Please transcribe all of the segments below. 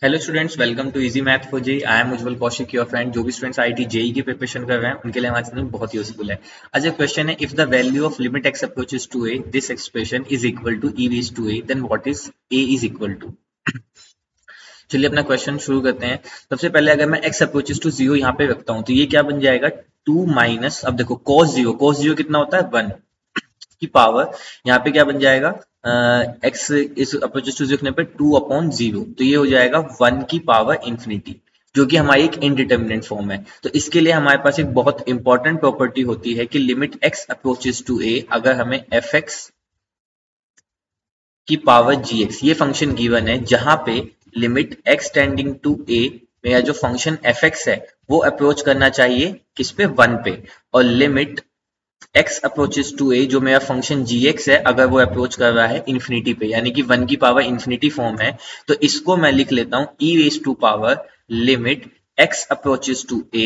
Hello students, welcome to easy math for JEE. I am Ujjwal Kaushik, your friend. जो भी students IIT JEE की preparation कर रहे हैं उनके लिए हमारा चैनल बहुत यूजफुल है। आज एक क्वेश्चन है, if the value of limit x approaches to a this expression is equal to e raise to a, then what is a is equal to. चलिए अपना क्वेश्चन शुरू करते हैं। सबसे पहले अगर मैं एक्स अप्रोचेस टू जीरो यहाँ पे रखता हूँ तो ये क्या बन जाएगा, टू माइनस, अब देखो cos जीरो कितना होता है, 1 की पावर, यहाँ पे क्या बन जाएगा, एक्स इस अप्रोचेस टू लिखने पे 2/0, तो ये हो जाएगा 1 की पावर इंफिनिटी, जो कि हमारी एक इनडिटर्मिनेट फॉर्म है। तो इसके लिए हमारे पास एक बहुत इंपॉर्टेंट प्रॉपर्टी होती है कि लिमिट एक्स अप्रोचेस टू ए, अगर हमें एफ एक्स की पावर जी एक्स ये फंक्शन गिवन है, जहां पे लिमिट एक्स टेंडिंग टू ए मेरा जो फंक्शन एफ एक्स है वो अप्रोच करना चाहिए किस पे, 1 पे, और limit x approaches to a जो मेरा फंक्शन gx है, अगर वो अप्रोच कर रहा है इन्फिनिटी पे, यानी कि 1 की पावर इन्फिनिटी फॉर्म है, तो इसको मैं लिख लेता हूं e raise to power limit x approaches to a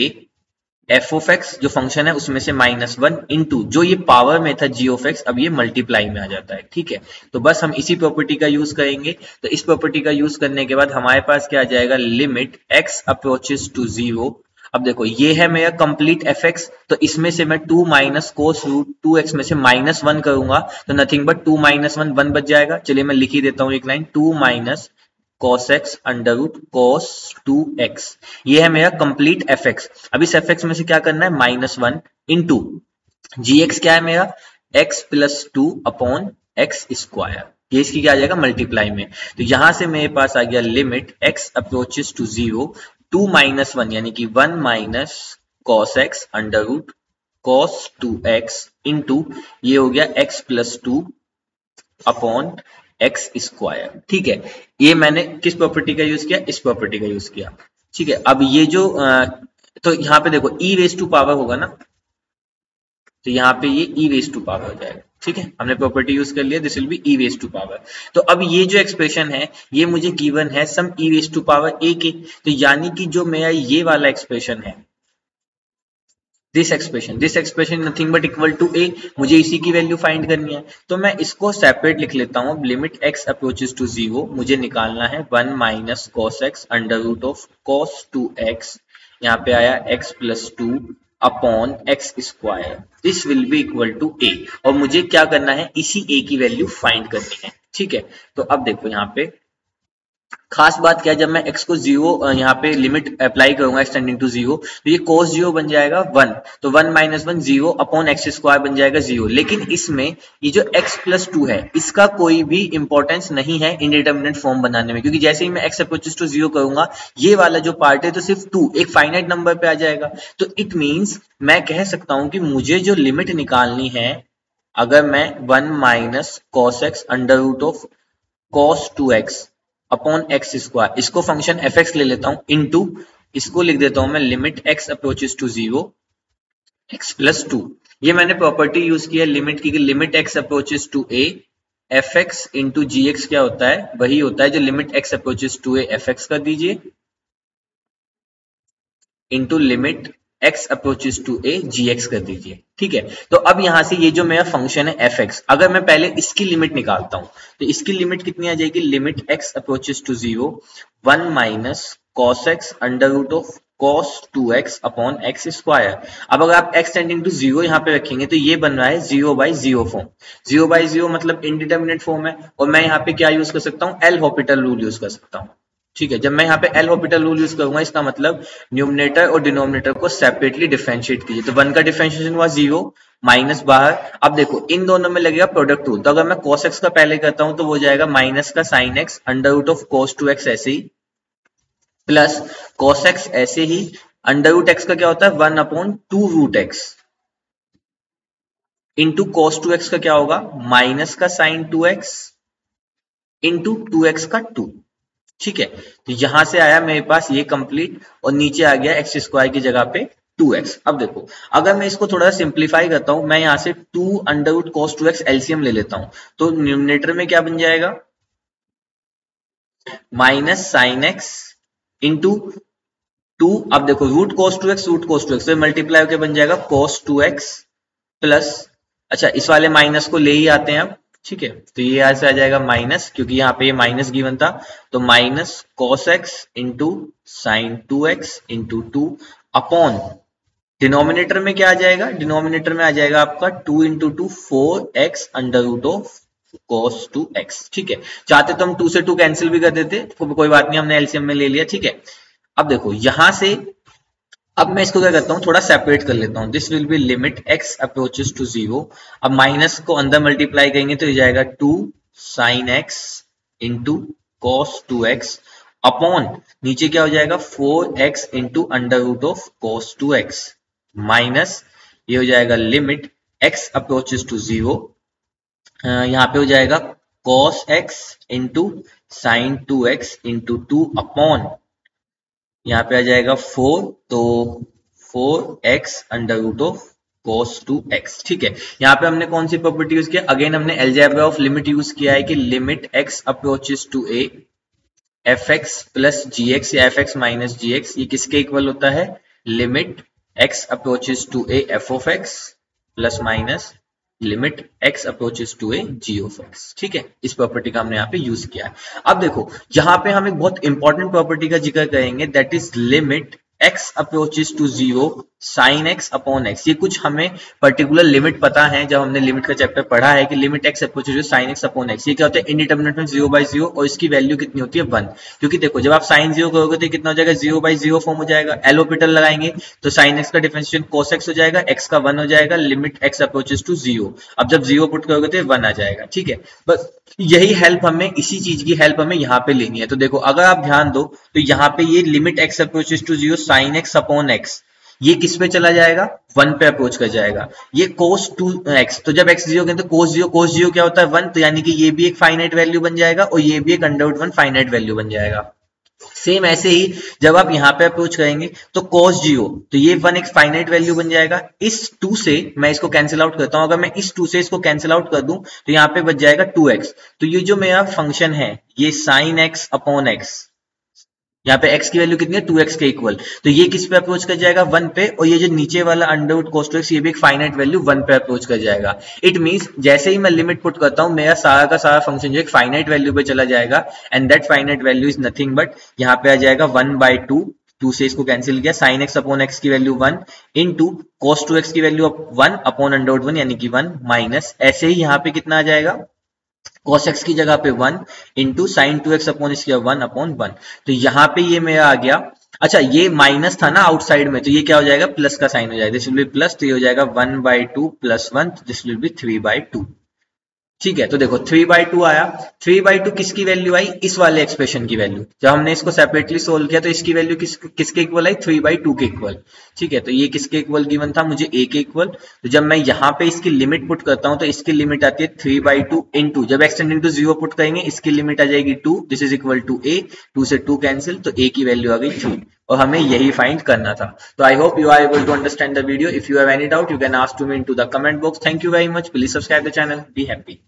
f of x जो फंक्शन है उसमें से -1 इनटू जो ये पावर में था g ऑफ x, अब ये मल्टीप्लाई में आ जाता है। ठीक है, तो बस हम इसी प्रॉपर्टी का यूज करेंगे। तो इस प्रॉपर्टी का यूज करने के बाद हमारे पास क्या आ जाएगा, लिमिट x अप्रोचेस टू 0। अब देखो ये है मेरा कंप्लीट एफ एक्स, तो इसमें से मैं 2 माइनस कोस रूट 2x में से -1 करूंगा, तो नथिंग बट 2 माइनस 1 बच जाएगा। चलिए मैं लिख ही देता हूं एक line, 2 minus cos x under root cos 2x, ये है मेरा कंप्लीट एफ एक्स। अब इस एफ एक्स में से क्या करना है, -1 इंटू जी एक्स क्या है मेरा, x plus 2 upon x square, ये इसकी क्या आ जाएगा, मल्टीप्लाई में। तो यहां से मेरे पास आ गया limit x approaches to 0, 2 minus 1 यानी कि 1 minus cos x under root cos 2x into ये हो गया x plus 2 upon x square. ठीक है, ये मैंने किस प्रॉपर्टी का यूज किया, इस प्रॉपर्टी का यूज किया। ठीक है, अब ये जो तो यहाँ पे देखो ई रेज टू पावर होगा ना, तो यहाँ पे ये ई रेज टू पावर हो जाएगा। ठीक है, हमने प्रॉपर्टी यूज कर लिया, this will be e raise to power. तो अब ये जो एक्सप्रेशन है ये मुझे गिवन है सम ई रेज टू पावर ए के, तो यानी कि जो मेरा ये वाला एक्सप्रेशन है, this expression nothing but equal to a, मुझे इसी की वैल्यू फाइंड करनी है। तो मैं इसको सेपरेट लिख लेता हूं, लिमिट एक्स अप्रोचेस टू 0 मुझे निकालना है 1 minus cos x under root of cos 2x, यहाँ पे आया x plus 2 upon x square, this will be equal to a, और मुझे क्या करना है, इसी a की वैल्यू फाइंड करनी है। ठीक है, तो अब देखो यहाँ पे खास बात क्या है, जब मैं x को 0 यहाँ पे लिमिट अप्लाई करूंगा एक्सटेंडिंग टू 0, तो ये cos 0 बन जाएगा 1, तो 1 माइनस 1 0 अपॉन एक्स स्क्वायर बन जाएगा 0। लेकिन इसमें ये जो x प्लस 2 है इसका कोई भी इंपॉर्टेंस नहीं है इनडिटर्मिनेट फॉर्म बनाने में, क्योंकि जैसे ही मैं x अप्रोचेस टू 0 करूंगा ये वाला जो पार्ट है तो सिर्फ 2 एक फाइनाइट नंबर पे आ जाएगा। तो इट मीन्स मैं कह सकता हूं कि मुझे जो लिमिट निकालनी है, अगर मैं 1 minus cos x under root of cos 2x upon x square, इसको फंक्शन एफ एक्स ले लेता हूं, इनटू इसको लिख देता हूं मैं limit x approaches to 0 x plus 2। ये मैंने प्रॉपर्टी यूज की है लिमिट की, limit x approaches to a f x into g x क्या होता है, वही होता है जो limit x approaches to a f x कर दीजिए into limit x approaches to a gx कर दीजिए। ठीक है, तो अब यहां से ये जो मेरा फंक्शन है fx, अगर मैं पहले इसकी लिमिट निकालता हूं तो इसकी लिमिट कितनी आ जाएगी, limit x approaches to 0 1 minus cos x under root of cos 2x upon x square. अब अगर आप x टेंडिंग टू 0 यहाँ पे रखेंगे तो ये बन रहा है 0/0 फॉर्म, 0/0 मतलब इनडिटर्मिनेट फॉर्म है, और मैं यहाँ पे क्या यूज कर सकता हूँ, एल हॉपिटल रूल यूज कर सकता हूँ। ठीक है, जब मैं यहाँ पे एल हॉपिटल रूल यूज करूंगा इसका मतलब न्यूमरेटर और डिनोमिनेटर को सेपरेटली डिफरेंशिएट कीजिए, तो 1 का डिफरेंशिएशन हुआ 0 माइनस बाहर। अब देखो इन दोनों में लगेगा प्रोडक्ट रूल, तो अगर मैं cos x का पहले करता हूं तो वो जाएगा माइनस का sin x under root of cos 2x ऐसे ही, प्लस cos x ऐसे ही, अंडर रूट x का क्या होता है 1 upon 2 root x into cos 2x का क्या होगा माइनस का sin 2x इंटू 2x का 2। ठीक है, तो यहां से आया मेरे पास ये कंप्लीट, और नीचे आ गया एक्स स्क्वायर की जगह पे 2x। अब देखो अगर मैं इसको थोड़ा सा सिंप्लीफाई करता हूं, मैं यहां से 2 under root cos 2x LCM ले लेता हूं, तो न्यूमरेटर में क्या बन जाएगा माइनस साइन एक्स इंटू 2, अब देखो रूट cos 2x तो मल्टीप्लाई होकर बन जाएगा cos 2x प्लस, अच्छा इस वाले माइनस को ले ही आते हैं अब, ठीक है, तो ये यहाँ से आ जाएगा माइनस, क्योंकि यहाँ पे ये माइनस गिवन था, तो minus cos x into sine 2x into 2 upon denominator में क्या आ जाएगा, डिनोमिनेटर में आ जाएगा आपका 2 into 2 4x under root of cos 2x। ठीक है, चाहते तो हम 2 से 2 कैंसिल भी कर देते, तो कोई बात नहीं, हमने एलसीएम में ले लिया। ठीक है, अब देखो यहां से, अब मैं इसको क्या करता हूँ, थोड़ा सेपरेट कर लेता हूँ। This will be limit x approaches to 0। अब माइनस को अंदर मल्टीप्लाई करेंगे तो ये जाएगा 2 sin x into cos 2x upon नीचे क्या हो जाएगा 4x into under root of cos 2x minus ये हो जाएगा लिमिट x अप्रोचेस टू 0, यहाँ पे हो जाएगा cos x into sine 2x into 2 upon यहाँ पे आ जाएगा 4, तो 4x under root of cos 2x। ठीक है, यहाँ पे हमने कौन सी प्रॉपर्टी यूज किया, अगेन हमने अलजेब्रा ऑफ लिमिट यूज किया है कि limit x approaches to a fx plus gx या fx माइनस gx, ये किसके इक्वल होता है, limit x approaches to a f of x plus minus limit x approaches to a g of x। ठीक है, इस प्रॉपर्टी का हमने यहाँ पे यूज किया है। अब देखो यहाँ पे हम एक बहुत इंपॉर्टेंट प्रॉपर्टी का जिक्र करेंगे, that is limit x approaches to 0 sin x upon x। ये कुछ हमें पर्टिकुलर लिमिट पता है, जब हमने लिमिट का चैप्टर पढ़ा है कि limit x approaches to sin x upon x, ये क्या होता है, इंडिटरमिनेट में 0/0 और इसकी वैल्यू कितनी होती है 1। क्योंकि देखो जब आप sin 0 करोगे तो कितना हो जाएगा, 0/0 फॉर्म हो जाएगा, एल ऑर्बिटल लगाएंगे तो sin x का डिफरेंशिएशन cos x हो जाएगा, x का 1 हो जाएगा, लिमिट x अप्रोचेस टू 0। अब जब 0 पुट करोगे तो 1 आ जाएगा। ठीक है, बस यही हेल्प हमें, इसी चीज की हेल्प हमें यहाँ पे लेनी है। तो देखो अगर आप ध्यान दो तो यहाँ पे ये limit x approaches to 0 sin x upon x, ये किस पे चला जाएगा, 1 पे अप्रोच कर जाएगा। ये cos 2x, तो जब x 0 तो cos 0 क्या होता है 1, तो यानी कि ये भी एक फाइनाइट वैल्यू बन जाएगा और ये भी एक अंडर रूट 1 फाइनाइट वैल्यू बन जाएगा। सेम ऐसे ही जब आप यहाँ पे अप्रोच करेंगे तो cos 0, तो ये 1 एक फाइनाइट वैल्यू बन जाएगा। इस 2 से मैं इसको कैंसिल आउट करता हूं, अगर मैं इस 2 से इसको कैंसिल आउट कर दूं तो यहाँ पे बच जाएगा 2x। तो ये जो मेरा फंक्शन है ये sin x अपॉन x, यहाँ पे x की वैल्यू कितनी है 2x के इक्वल, तो ये किस पे अप्रोच कर जाएगा 1 पे, और ये जो नीचे वाला अंडर रूट cos 2x ये भी एक फाइनाइट वैल्यू 1 पे अप्रोच कर जाएगा। इट मींस जैसे ही मैं लिमिट पुट करता हूं मेरा सारा का सारा फंक्शन जो एक फाइनाइट वैल्यू पे चला जाएगा, and that finite value is nothing but यहाँ पे आ जाएगा 1/2, 2 से इसको कैंसिल किया, sin x अपॉन x की वैल्यू 1 इंटू cos 2x की वैल्यू 1 अपॉन अंडर रूट 1 यानी कि 1 माइनस, ऐसे ही यहाँ पे कितना आ जाएगा cos x की जगह पे 1 इंटू साइन 2x अपॉन इसकी 1 अपॉन 1। तो यहाँ पे ये मेरा आ गया, अच्छा ये माइनस था ना आउटसाइड में, तो ये क्या हो जाएगा प्लस का साइन हो जाएगा, दिस विल बी प्लस, तो ये हो जाएगा 1/2 प्लस 1, दिस विल बी 3/2। ठीक है, तो देखो 3/2 आया, 3/2 किसकी वैल्यू आई, इस वाले एक्सप्रेशन की वैल्यू। जब हमने इसको सेपरेटली सोल्व किया तो इसकी वैल्यू किसके इक्वल आई, 3/2 के इक्वल। ठीक है, तो ये किसके इक्वल गिवन था मुझे, a के इक्वल। तो जब मैं यहाँ पे इसकी लिमिट पुट करता हूँ तो इसकी लिमिट आती है 3/2 इंटू, जब x टेंडिंग टू 0 पुट करेंगे इसकी लिमिट आ जाएगी 2, this is equal to a, 2 से 2 कैंसिल, तो a की वैल्यू आ गई 3, और हमें यही फाइंड करना था। तो I hope you are able to understand the video. If you have any doubt you can ask to me into the comment box. Thank you very much, please subscribe the channel, be happy.